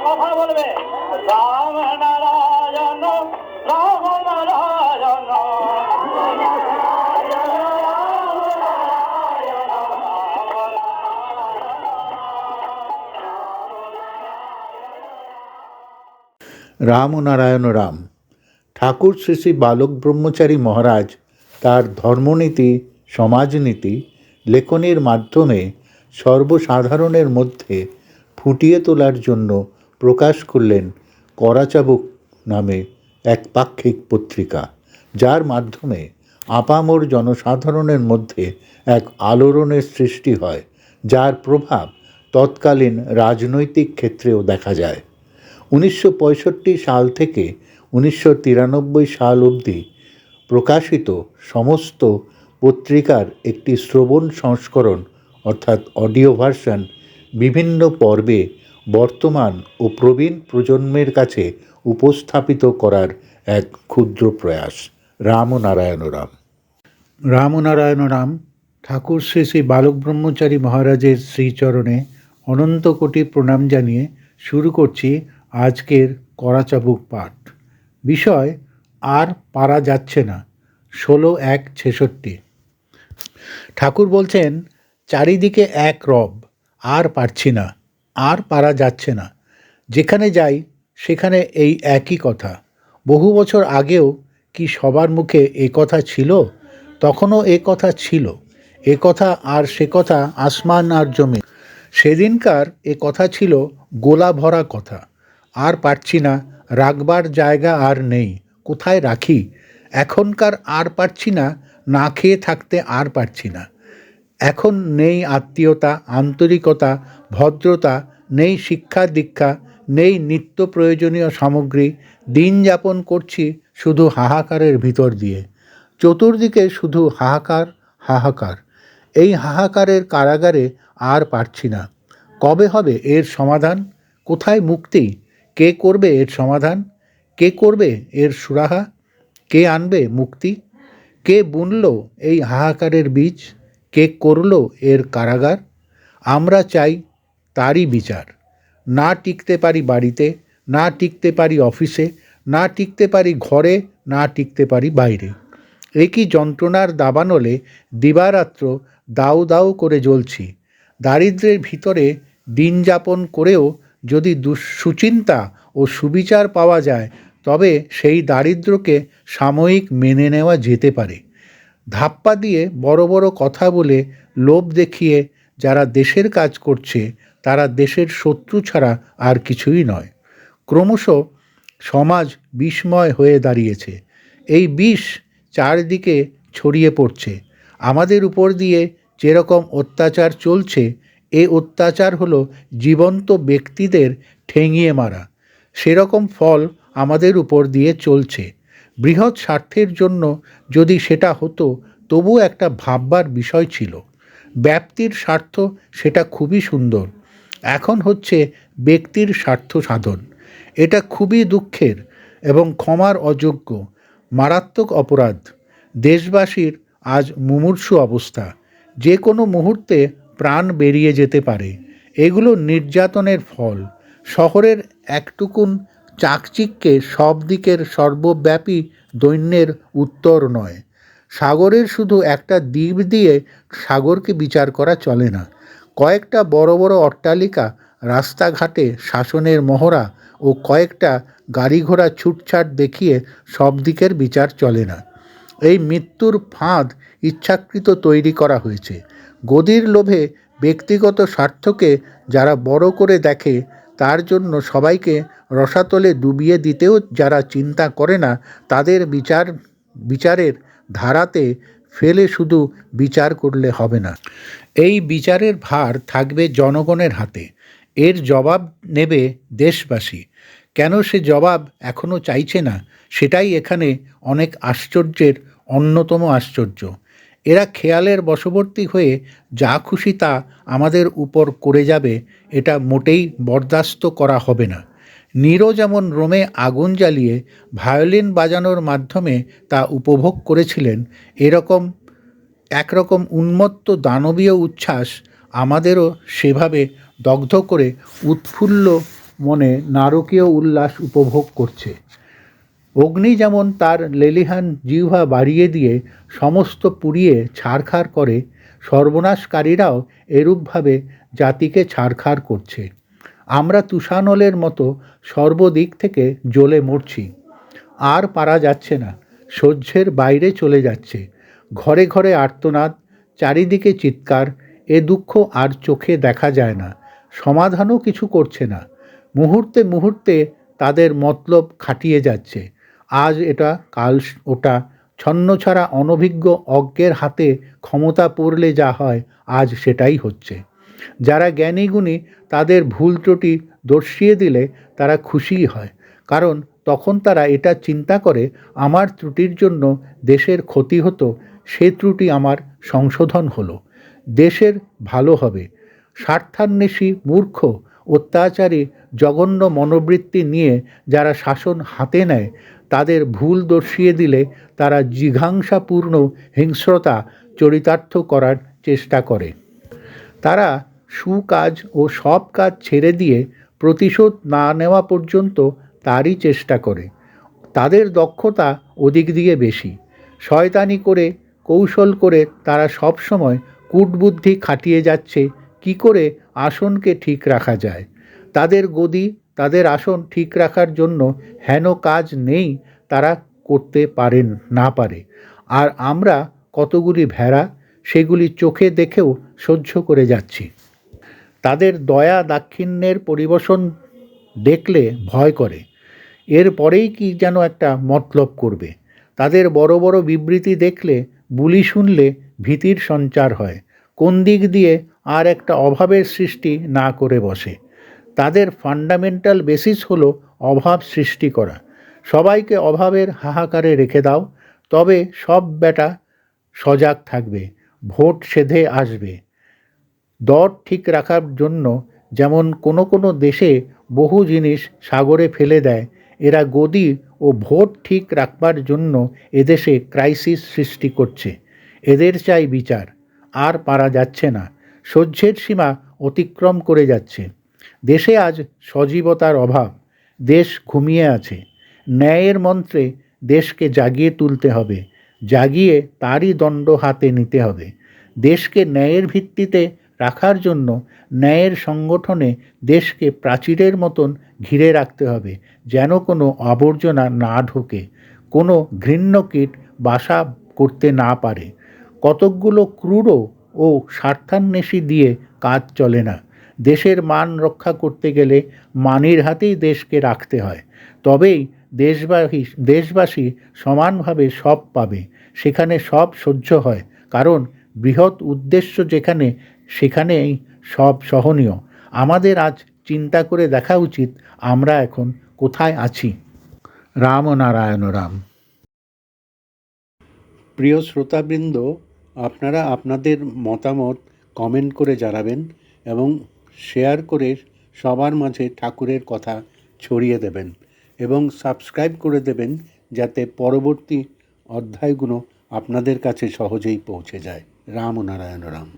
কথা বলবে রাম নারায়ণ রাম নারায়ণ। রাম ও নারায়ণ রাম। ঠাকুর শ্রী শ্রী বালক ব্রহ্মচারী মহারাজ তার ধর্মনীতি, সমাজনীতি লেখনের মাধ্যমে সর্বসাধারণের মধ্যে ফুটিয়ে তোলার জন্য প্রকাশ করলেন করাচাবুক নামে এক পাক্ষিক পত্রিকা, যার মাধ্যমে আপামর জনসাধারণের মধ্যে এক আলোড়নের সৃষ্টি হয়, যার প্রভাব তৎকালীন রাজনৈতিক ক্ষেত্রেও দেখা যায়। 1965 সাল থেকে 1993 সাল অবধি প্রকাশিত সমস্ত পত্রিকার একটি শ্রবণ সংস্করণ অর্থাৎ অডিও ভার্সন বিভিন্ন পর্বে বর্তমান ও প্রবীণ প্রজন্মের কাছে উপস্থাপিত করার এক ক্ষুদ্র প্রয়াস। রাম ও নারায়ণ রাম। রাম ও নারায়ণ রাম। ঠাকুর শ্রী শ্রী বালক ব্রহ্মচারী মহারাজের শ্রীচরণে অনন্ত কোটি প্রণাম জানিয়ে শুরু করছি আজকের করাচাবুক পাঠ। বিষয় আর পারা যাচ্ছে না, 16/1/66। ঠাকুর বলছেন, চারিদিকে এক রব, আর পারছি না, আর পারা যাচ্ছে না। যেখানে যাই সেখানে এই একই কথা। বহু বছর আগেও কি সবার মুখে এ কথা ছিল? তখনও এ কথা ছিল। এ কথা আর সে কথা আসমান আর জমি। সেদিনকার এ কথা ছিল গোলা ভরা কথা। আর পারছি না, রাখবার জায়গা আর নেই, কোথায় রাখি? এখনকার আর পারছি না, না খেয়ে থাকতে আর পারছি না। এখন নেই আত্মীয়তা, আন্তরিকতা, ভদ্রতা, নেই শিক্ষা দীক্ষা, নেই নিত্য প্রয়োজনীয় সামগ্রী। দিন যাপন করছি শুধু হাহাকারের ভিতর দিয়ে। চতুর্দিকে শুধু হাহাকার, হাহাকার। এই হাহাকারের কারাগারে আর পারছি না। কবে হবে এর সমাধান? কোথায় মুক্তি? কে করবে এর সমাধান? কে করবে এর সুরাহা? কে আনবে মুক্তি? কে বুনল এই হাহাকারের বীজ? কে করল এর কারাগার? আমরা চাই তারই বিচার। না টিকতে পারি বাড়িতে, না টিকতে পারি অফিসে, না টিকতে পারি ঘরে, না টিকতে পারি বাইরে। একই যন্ত্রণার দাবানলে দিবারাত্র দাউ দাউ করে জ্বলছি। দারিদ্র্যের ভিতরে দিন যাপন করেও যদি সুচিন্তা ও সুবিচার পাওয়া যায়, তবে সেই দারিদ্র্যকে সাময়িক মেনে নেওয়া যেতে পারে। ধাপ্পা দিয়ে বড় বড় কথা বলে লোভ দেখিয়ে যারা দেশের কাজ করছে, তারা দেশের শত্রু ছাড়া আর কিছুই নয়। ক্রমশ সমাজ বিষময় হয়ে দাঁড়িয়েছে। এই বিষ চারদিকে ছড়িয়ে পড়ছে। আমাদের উপর দিয়ে যেরকম অত্যাচার চলছে, এ অত্যাচার হলো জীবন্ত ব্যক্তিদের ঠেঙিয়ে মারা। সেরকম ফল আমাদের উপর দিয়ে চলছে। বৃহৎ স্বার্থের জন্য যদি সেটা হতো, তবু একটা ভাববার বিষয় ছিল। ব্যাপ্তির স্বার্থ সেটা খুবই সুন্দর। এখন হচ্ছে ব্যক্তির স্বার্থ সাধন। এটা খুবই দুঃখের এবং ক্ষমার অযোগ্য মারাত্মক অপরাধ। দেশবাসীর আজ মুমূর্ষু অবস্থা। যে কোনো মুহূর্তে প্রাণ বেরিয়ে যেতে পারে। এগুলো নির্যাতনের ফল। শহরের একটুকুন চাকচিক্যে সব দিকের সর্বব্যাপী দৈন্যের উত্তর নয়। সাগরের শুধু একটা দ্বীপ দিয়ে সাগরকে বিচার করা চলে না। কয়েকটা বড় বড় অট্টালিকা, রাস্তাঘাটে শাসনের মহড়া ও কয়েকটা গাড়ি ঘোড়া ছুটছাট দেখিয়ে সব দিকের বিচার চলে না। এই মৃত্যুর ফাঁদ ইচ্ছাকৃত তৈরি করা হয়েছে। গদির লোভে ব্যক্তিগত স্বার্থকে যারা বড় করে দেখে, তার জন্য সবাইকে রসাতলে ডুবিয়ে দিতেও যারা চিন্তা করে না, তাদের বিচারের ধারাতে ফেলে শুধু বিচার করলে হবে না। এই বিচারের ভার থাকবে জনগণের হাতে। এর জবাব নেবে দেশবাসী। কেন সে জবাব এখনও চাইছে না, সেটাই এখানে অনেক আশ্চর্যের অন্যতম আশ্চর্য। এরা খেয়ালের বশবর্তী হয়ে যা খুশি তা আমাদের উপর করে যাবে, এটা মোটেই বরদাস্ত করা হবে না। নীরও যেমন রোমে আগুন জ্বালিয়ে ভায়োলিন বাজানোর মাধ্যমে তা উপভোগ করেছিলেন, একরকম উন্মত্ত দানবীয় উচ্ছ্বাস আমাদেরও সেভাবে দগ্ধ করে উৎফুল্ল মনে নারকীয় উল্লাস উপভোগ করছে। অগ্নি যেমন তার লেলিহান জিহ্বা বাড়িয়ে দিয়ে সমস্ত পুড়িয়ে ছারখার করে, সর্বনাশকারীরাও এরূপভাবে জাতিকে ছারখার করছে। আমরা তুষানলের মতো সর্বদিক থেকে জ্বলে মরছি। আর পারা যাচ্ছে না, সহ্যের বাইরে চলে যাচ্ছে। ঘরে ঘরে আর্তনাদ, চারিদিকে চিৎকার। এ দুঃখ আর চোখে দেখা যায় না, সমাধানও কিছু করছে না। মুহূর্তে মুহূর্তে তাদের মতলব খাটিয়ে যাচ্ছে। আজ এটা কাল ওটা, ছন্নছাড়া অনভিজ্ঞ অজ্ঞের হাতে ক্ষমতা পড়লে যা হয় আজ সেটাই হচ্ছে। যারা জ্ঞানীগুণী তাদের ভুল ত্রুটি দর্শিয়ে দিলে তারা খুশিই হয়, কারণ তখন তারা এটা চিন্তা করে আমার ত্রুটির জন্য দেশের ক্ষতি হতো, সে ত্রুটি আমার সংশোধন হলো, দেশের ভালো হবে। স্বার্থান্বেষী মূর্খ অত্যাচারী জঘন্য মনোবৃত্তি নিয়ে যারা শাসন হাতে নেয় তাদের ভুল দর্শিয়ে দিলে তারা জিঘাংসাপূর্ণ হিংস্রতা চরিতার্থ করার চেষ্টা করে। তারা সুকাজ ও সব কাজ ছেড়ে দিয়ে প্রতিশোধ না নেওয়া পর্যন্ত তারই চেষ্টা করে। তাদের দক্ষতা ওদিক দিয়ে বেশি। শয়তানি করে কৌশল করে তারা সব সময় কূটবুদ্ধি খাটিয়ে যাচ্ছে কি করে আসনকে ঠিক রাখা যায়। তাদের গদি, তাদের আসন ঠিক রাখার জন্য হেন কাজ নেই তারা করতে পারেন না পারে। আর আমরা কতগুলি ভেড়া, সেগুলি চোখে দেখেও সহ্য করে যাচ্ছি। তাদের দয়া দাক্ষিণ্যের পরিবেশন দেখলে ভয় করে, এর পরেই কি যেন একটা মতলব করবে। তাদের বড় বড় বিবৃতি দেখলে, বুলি শুনলে ভীতির সঞ্চার হয়। কোন দিক দিয়ে আর একটা অভাবের সৃষ্টি না করে বসে। তাদের ফান্ডামেন্টাল বেসিস হলো অভাব সৃষ্টি করা। সবাইকে অভাবের হাহাকারে রেখে দাও, তবে সব বেটা সজাগ থাকবে, ভোট সেধে আসবে। দর ঠিক রাখার জন্য যেমন কোনো কোনো দেশে বহু জিনিস সাগরে ফেলে দেয়, এরা গদি ও ভোট ঠিক রাখবার জন্য এদেশে ক্রাইসিস সৃষ্টি করছে। এদের চাই বিচার। আর পারা যাচ্ছে না, সহ্যের সীমা অতিক্রম করে যাচ্ছে। দেশে আজ সজীবতার অভাব, দেশ ঘুমিয়ে আছে। ন্যায়ের মন্ত্রে দেশকে জাগিয়ে তুলতে হবে, জাগিয়ে তারই দণ্ড হাতে নিতে হবে। দেশকে ন্যায়ের ভিত্তিতে রাখার জন্য ন্যায়ের সংগঠনে দেশকে প্রাচীরের মতন ঘিরে রাখতে হবে, যেন কোনো আবর্জনা না ঢোকে, কোনো ঘৃণ্য কীট বাসা করতে না পারে। কতকগুলো ক্রূর ও স্বার্থান্বেষী দিয়ে কাজ চলে না। দেশের মান রক্ষা করতে গেলে মানির হাতেই দেশকে রাখতে হয়, তবেই দেশবাসী সমানভাবে সব পাবে, সেখানে সব সহ্য হয়। কারণ বৃহৎ উদ্দেশ্য যেখানে, সেখানেই সব সহনীয়। আমাদের আজ চিন্তা করে দেখা উচিত আমরা এখন কোথায় আছি। রাম ও নারায়ণ রাম। প্রিয় শ্রোতাবৃন্দ, আপনারা আপনাদের মতামত কমেন্ট করে জানাবেন এবং শেয়ার করে সবার মাঝে ঠাকুরের কথা ছড়িয়ে দেবেন এবং সাবস্ক্রাইব করে দেবেন, যাতে পরবর্তী অধ্যায়গুলো আপনাদের কাছে সহজেই পৌঁছে যায়। রাম ও নারায়ণ রাম।